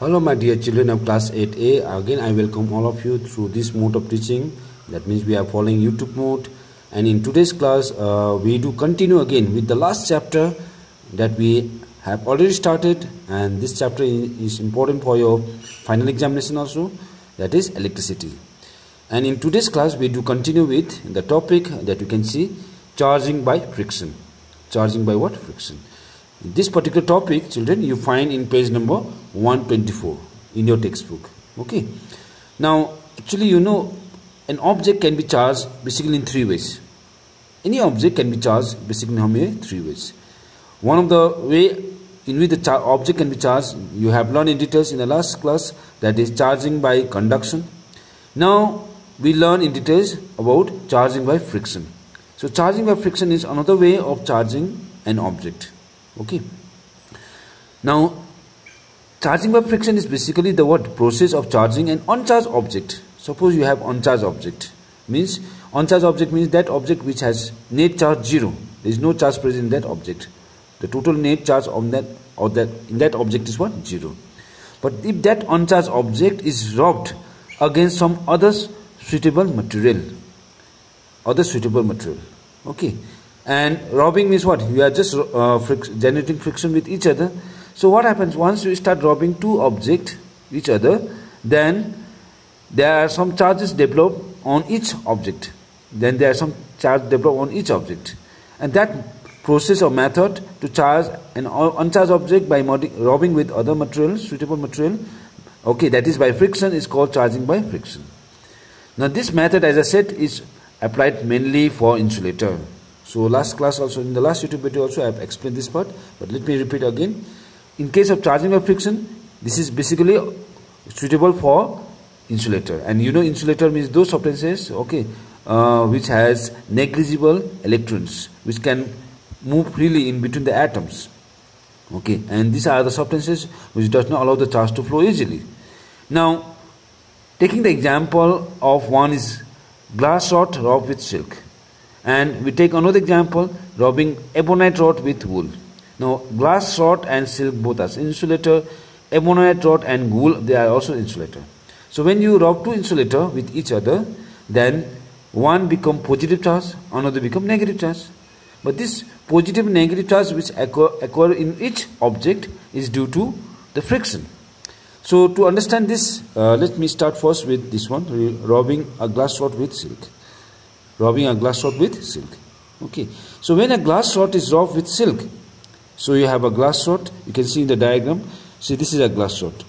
Hello my dear children of class 8A. Again I welcome all of you through this mode of teaching. That means we are following YouTube mode, and in today's class we do continue again with the last chapter that we have already started, and this chapter is important for your final examination also, that is electricity. And in today's class we do continue with the topic that you can see, charging by friction. Charging by what? Friction. This particular topic, children, you find in page number 124 in your textbook. Okay. Now, actually, you know, an object can be charged basically in three ways. Any object can be charged basically in how many? Three ways. One of the way in which the object can be charged, you have learned in details in the last class, that is charging by conduction. Now, we learn in details about charging by friction. So, charging by friction is another way of charging an object. Okay. Now, charging by friction is basically the process of charging an uncharged object. Suppose you have uncharged object. Means uncharged object means that object which has net charge 0. There is no charge present in that object. The total net charge on that in that object is what? 0. But if that uncharged object is rubbed against some other suitable material. Okay. And rubbing means what? You are just generating friction with each other. So what happens once you start rubbing two objects each other, then there are some charges developed on each object. And that process or method to charge an uncharged object by rubbing with other material, suitable material, okay, that is by friction, is called charging by friction. Now this method, as I said, is applied mainly for insulator. So last class also, in the last YouTube video also I have explained this part, but let me repeat again. In case of charging by friction, this is basically suitable for insulator. And you know, insulator means those substances, okay, which has negligible electrons, which can move freely in between the atoms. Okay, and these are the substances which does not allow the charge to flow easily. Now, taking the example of one is glass rod rubbed with silk. And we take another example, rubbing ebonite rod with wool. Now, glass rod and silk both are insulator. Ebonite rod and wool, they are also insulator. So, when you rub two insulator with each other, then one become positive charge, another become negative charge. But this positive and negative charge which occur in each object is due to the friction. So, to understand this, let me start first with this one, rubbing a glass rod with silk. Rubbing a glass rod with silk. Okay. So when a glass rod is rubbed with silk, so you have a glass rod, you can see in the diagram. See, this is a glass rod.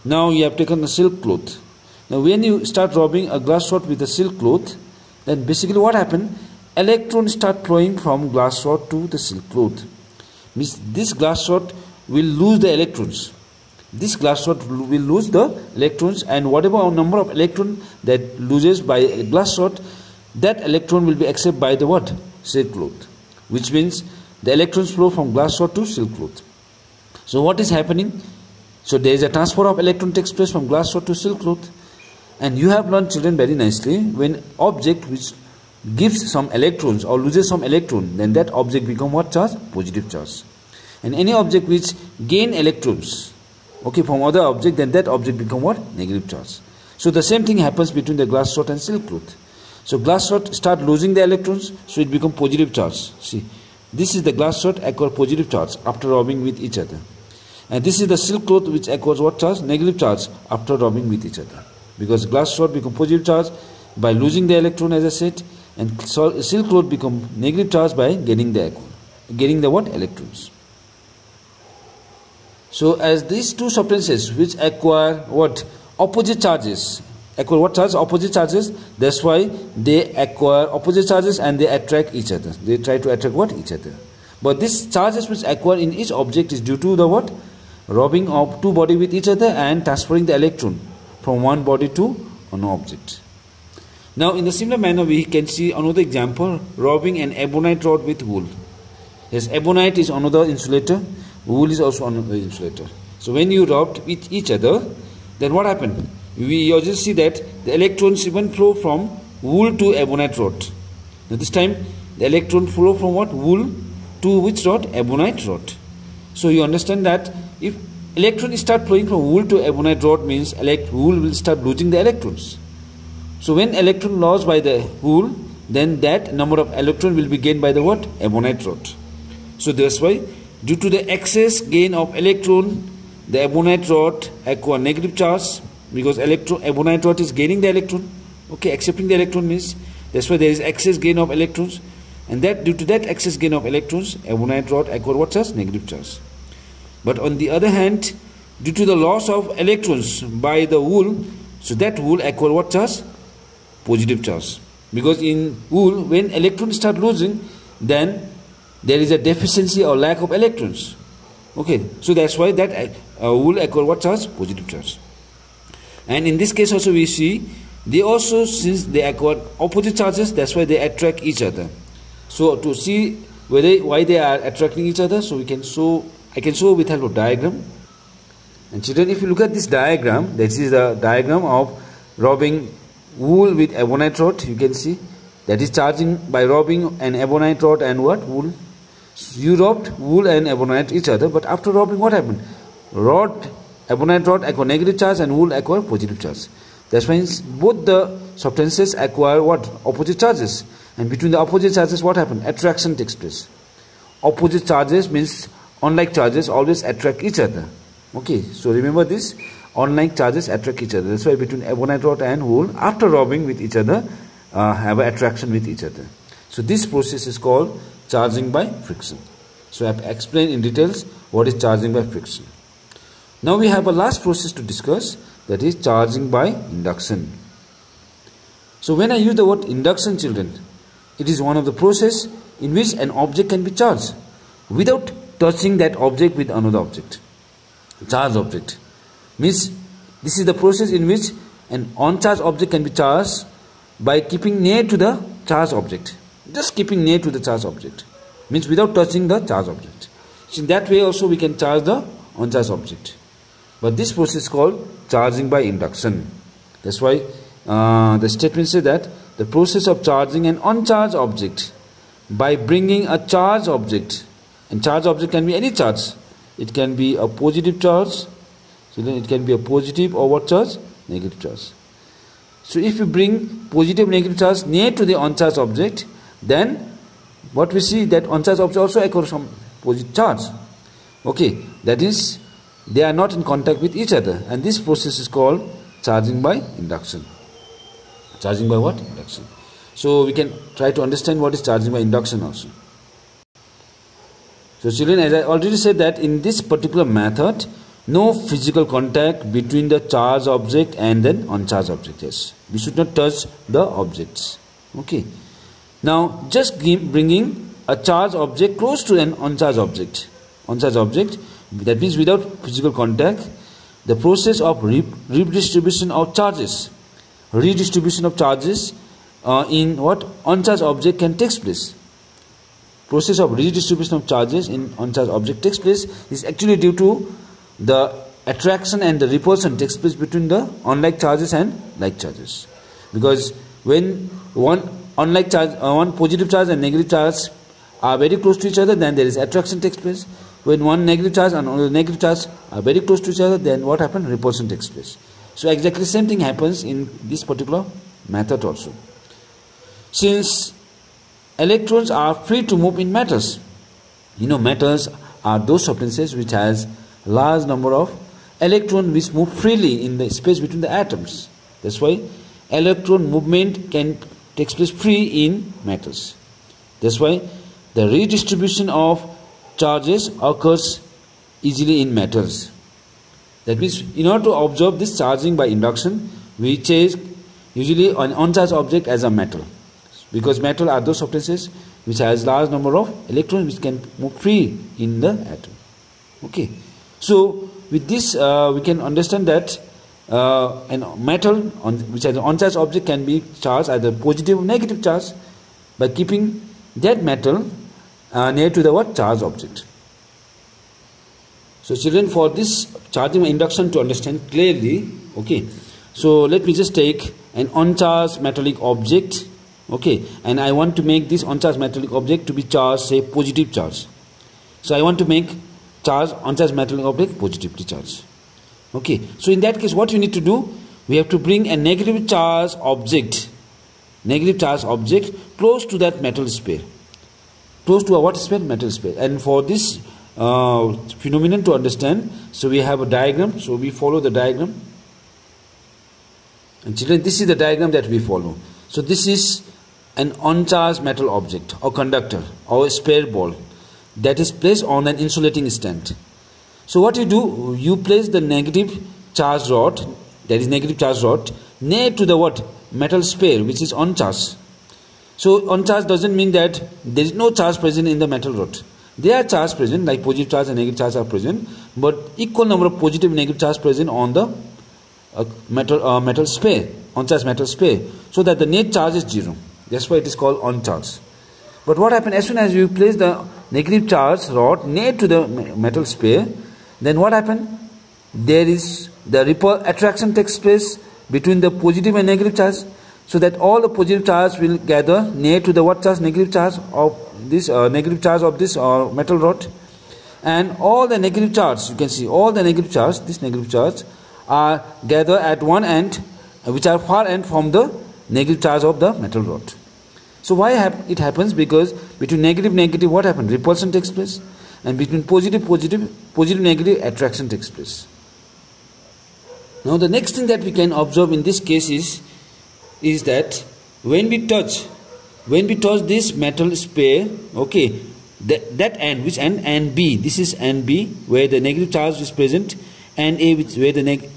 Now you have taken a silk cloth. Now when you start rubbing a glass rod with a silk cloth, then basically what happens? Electrons start flowing from glass rod to the silk cloth. Means this glass rod will lose the electrons. This glass rod will lose the electrons, and whatever number of electrons that loses by a glass rod, that electron will be accepted by the what? Silk cloth. Which means the electrons flow from glass rod to silk cloth. So what is happening? So there is a transfer of electron takes place from glass rod to silk cloth. And you have learned, children, very nicely, when object which gives some electrons or loses some electron, then that object become what charge? Positive charge. And any object which gain electrons, okay, from other object, then that object become what? Negative charge. So the same thing happens between the glass rod and silk cloth. So glass rod start losing the electrons, so it become positive charge. See, this is the glass rod acquire positive charge after rubbing with each other. And this is the silk cloth which acquires what charge? Negative charge after rubbing with each other. Because glass rod become positive charge by losing the electron, as I said, and silk cloth become negative charge by getting the what? Electrons. So as these two substances which acquire what? Opposite charges, acquire what charge? Opposite charges. That's why they acquire opposite charges and they attract each other. They try to attract what? Each other. But these charges which acquire in each object is due to the what? Rubbing of two body with each other and transferring the electron from one body to an object. Now in the similar manner we can see another example, rubbing an ebonite rod with wool. Yes, ebonite is another insulator, wool is also another insulator. So when you rub with each other, then what happened? We just see that the electrons even flow from wool to ebonite rod. Now this time the electron flow from what? Wool to which rod? Ebonite rod. So you understand that if electron start flowing from wool to ebonite rod means wool will start losing the electrons. So when electron lost by the wool, then that number of electron will be gained by the what? Ebonite rod. So that's why due to the excess gain of electron, the ebonite rod acquire negative charge, because ebonite rod is gaining the electron. Okay, accepting the electron means that's why there is excess gain of electrons, and that due to that excess gain of electrons, ebonite rod acquire what charge? Negative charge. But on the other hand, due to the loss of electrons by the wool, so that wool acquire what charge? Positive charge. Because in wool, when electrons start losing, then there is a deficiency or lack of electrons. Okay, so that's why that wool acquire what charge? Positive charge. And in this case also we see, they also, since they acquire opposite charges, that's why they attract each other. So to see why they are attracting each other, so I can show with help of diagram. And children, if you look at this diagram, this is the diagram of rubbing wool with ebonite rod. You can see that is charging by rubbing an ebonite rod and what? Wool. So you rubbed wool and ebonite each other, but after rubbing, what happened? Ebonite rod acquire negative charge and wool acquire positive charge. That means both the substances acquire what? Opposite charges. And between the opposite charges, what happened? Attraction takes place. Opposite charges means unlike charges always attract each other. Okay, so remember this, unlike charges attract each other. That's why between ebonite rod and wool, after rubbing with each other, have an attraction with each other. So this process is called charging by friction. So I have explained in details what is charging by friction. Now we have a last process to discuss, that is charging by induction. So when I use the word induction, children, it is one of the process in which an object can be charged without touching that object with another object. Charged object means this is the process in which an uncharged object can be charged by keeping near to the charged object. Just keeping near to the charged object means without touching the charged object. So in that way also we can charge the uncharged object. But this process is called charging by induction. That's why the statement says that the process of charging an uncharged object by bringing a charged object, and charged object can be any charge. It can be a positive charge, so then it can be a positive or what charge? Negative charge. So if you bring positive negative charge near to the uncharged object, then what we see, that uncharged object also acquires some positive charge. Okay, that is, they are not in contact with each other, and this process is called charging by induction. Charging by what? Induction. So we can try to understand what is charging by induction also. So children, as I already said that in this particular method, no physical contact between the charged object and then uncharged object. Yes, we should not touch the objects. Okay. Now just bringing a charged object close to an uncharged object. Uncharged object, that means without physical contact, the process of redistribution of charges. Redistribution of charges in what? Uncharged object can take place. Process of redistribution of charges in uncharged object takes place is actually due to the attraction and the repulsion takes place between the unlike charges and like charges. Because when one positive charge and negative charge are very close to each other, then there is attraction takes place. When one negative charge and another negative charge are very close to each other, then what happens? Repulsion takes place. So exactly the same thing happens in this particular method also. Since electrons are free to move in matters, matters are those substances which has large number of electrons which move freely in the space between the atoms. That's why electron movement can take place free in matters. That's why the redistribution of charges occurs easily in metals. That means in order to observe this charging by induction, we take usually an uncharged object as a metal, because metal are those substances which has large number of electrons which can move free in the atom. Okay, so with this we can understand that a metal which has an uncharged object can be charged either positive or negative charge by keeping that metal near to the what? Charged object. So children, for this charging by induction to understand clearly, okay, so let me just take an uncharged metallic object, okay, and I want to make this uncharged metallic object to be charged, say, positive charge. So I want to make charge, uncharged metal object positively charged. Okay, so in that case what you need to do, we have to bring a negative charge object close to that metal sphere, close to a what sphere? Metal sphere. And for this phenomenon to understand, so we have a diagram, so we follow the diagram. And children, this is the diagram that we follow. So this is an uncharged metal object or conductor or a spare ball that is placed on an insulating stand. So what you do, you place the negative charge rod, that is negative charge rod, near to the what? Metal sphere, which is uncharged. So uncharged doesn't mean that there is no charge present in the metal rod. There are charges present, like positive charge and negative charge are present, but equal number of positive and negative charge present on the metal sphere, uncharged metal sphere, so that the net charge is 0. That's why it is called uncharged. But what happens as soon as you place the negative charge rod near to the metal sphere, then what happens? There is the repel attraction takes place between the positive and negative charge, so that all the positive charge will gather near to the what charge? Negative charge of this metal rod, and all the negative charge, you can see all the negative charge, this negative charge, are gathered at one end, which are far end from the negative charge of the metal rod. So why it happens? Because between negative what happens? Repulsion takes place, and between positive negative attraction takes place. Now the next thing that we can observe in this case is that when we touch this metal sphere, okay, that end, which end? And B, this is end B, where the negative charge is present, and A, where the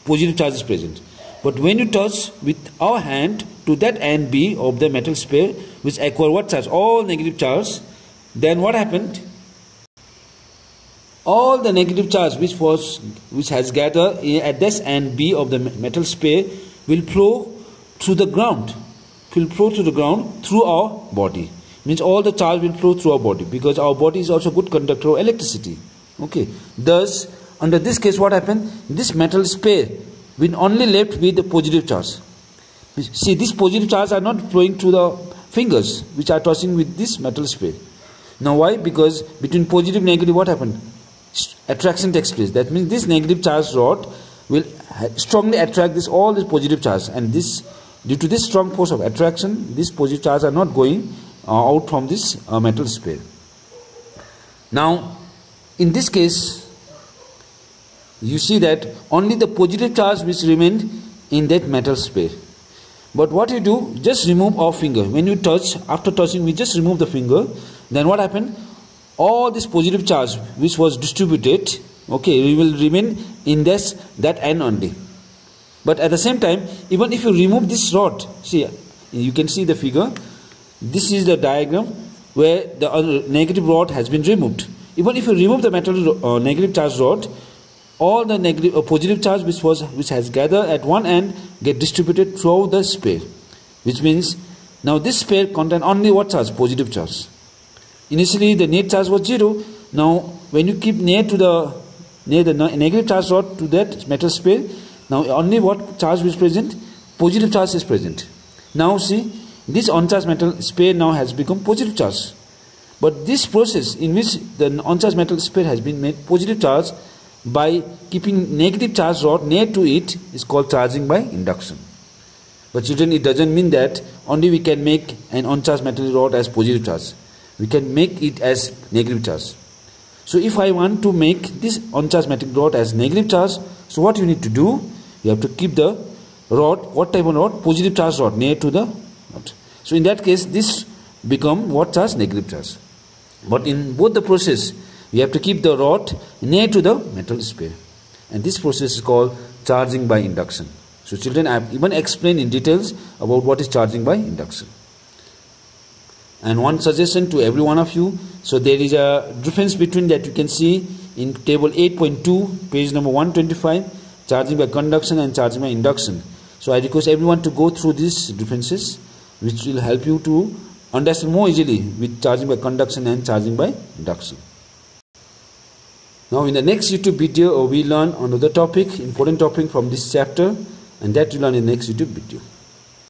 positive charge is present. But when you touch with our hand to that end B of the metal sphere, which acquire what charge? All negative charge, then what happened? All the negative charge which has gathered at this end B of the metal sphere will flow through the ground. Through our body. Means all the charge will flow through our body, because our body is also a good conductor of electricity. Okay. Thus, under this case, what happened? This metal sphere will only left with the positive charge. See, these positive charges are not flowing through the fingers, which are touching with this metal sphere. Now why? Because between positive and negative, what happened? Attraction takes place. That means this negative charge rod will strongly attract all this positive charge, and this, due to this strong force of attraction, these positive charges are not going out from this metal sphere. Now in this case, you see that only the positive charge which remained in that metal sphere. But what you do, just remove our finger. When you touch, after touching, we just remove the finger. Then what happened? All this positive charge which was distributed, okay, we will remain in that end only. But at the same time, even if you remove this rod, see, you can see the figure. This is the diagram where the negative rod has been removed. Even if you remove the metal negative charge rod, all the negative positive charge which has gathered at one end get distributed throughout the sphere, which means now this sphere contains only what charge? Positive charge. Initially the net charge was 0. Now when you keep near the negative charge rod to that metal sphere, now only what charge is present? Positive charge is present. Now see, this uncharged metal sphere now has become positive charge. But this process in which the uncharged metal sphere has been made positive charge by keeping negative charge rod near to it is called charging by induction. But children, it doesn't mean that only we can make an uncharged metal rod as positive charge. We can make it as negative charge. So if I want to make this uncharged metal rod as negative charge, so what you need to do, you have to keep the rod, what type of rod? Positive charge rod near to the rod. So in that case, this become what charge? Negative charge. But in both the process, we have to keep the rod near to the metal sphere. And this process is called charging by induction. So children, I have even explained in details about what is charging by induction. And one suggestion to every one of you, so there is a difference between that you can see in table 8.2, page number 125, charging by conduction and charging by induction. So I request everyone to go through these differences, which will help you to understand more easily with charging by conduction and charging by induction. Now in the next YouTube video, we learn another topic, important topic from this chapter, and that you learn in the next YouTube video.